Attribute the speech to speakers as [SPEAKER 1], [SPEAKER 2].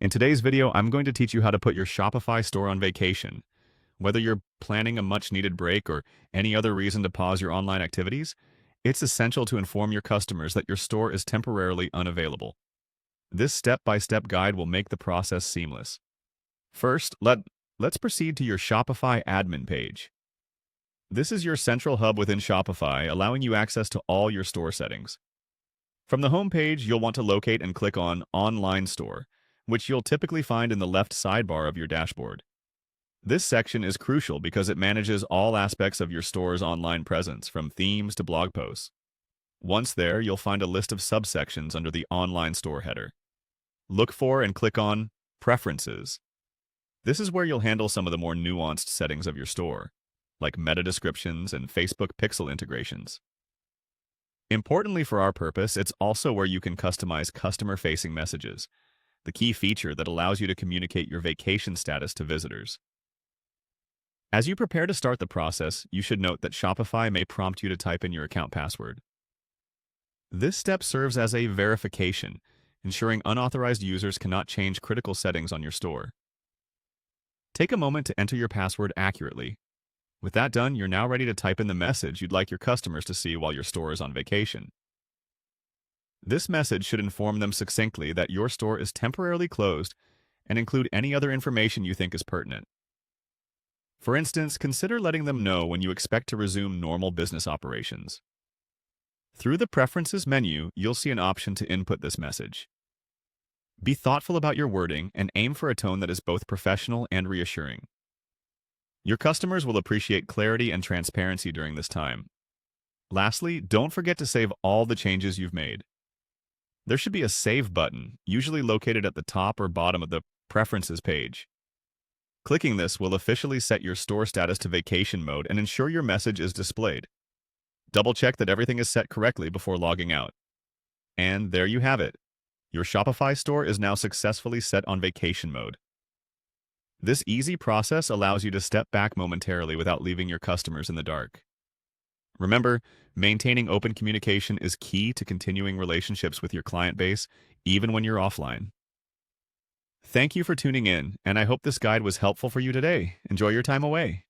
[SPEAKER 1] In today's video, I'm going to teach you how to put your Shopify store on vacation. Whether you're planning a much-needed break or any other reason to pause your online activities, it's essential to inform your customers that your store is temporarily unavailable. This step-by-step guide will make the process seamless. First, let's proceed to your Shopify admin page. This is your central hub within Shopify, allowing you access to all your store settings. From the home page, you'll want to locate and click on Online Store, which you'll typically find in the left sidebar of your dashboard. This section is crucial because it manages all aspects of your store's online presence, from themes to blog posts. Once there, you'll find a list of subsections under the Online Store header. Look for and click on Preferences. This is where you'll handle some of the more nuanced settings of your store, like meta descriptions and Facebook pixel integrations. Importantly for our purpose, it's also where you can customize customer-facing messages, the key feature that allows you to communicate your vacation status to visitors. As you prepare to start the process, you should note that Shopify may prompt you to type in your account password. This step serves as a verification, ensuring unauthorized users cannot change critical settings on your store. Take a moment to enter your password accurately. With that done, you're now ready to type in the message you'd like your customers to see while your store is on vacation. This message should inform them succinctly that your store is temporarily closed and include any other information you think is pertinent. For instance, consider letting them know when you expect to resume normal business operations. Through the Preferences menu, you'll see an option to input this message. Be thoughtful about your wording and aim for a tone that is both professional and reassuring. Your customers will appreciate clarity and transparency during this time. Lastly, don't forget to save all the changes you've made. There should be a Save button, usually located at the top or bottom of the Preferences page. Clicking this will officially set your store status to vacation mode and ensure your message is displayed. Double-check that everything is set correctly before logging out. And there you have it. Your Shopify store is now successfully set on vacation mode. This easy process allows you to step back momentarily without leaving your customers in the dark. Remember, maintaining open communication is key to continuing relationships with your client base, even when you're offline. Thank you for tuning in, and I hope this guide was helpful for you today. Enjoy your time away.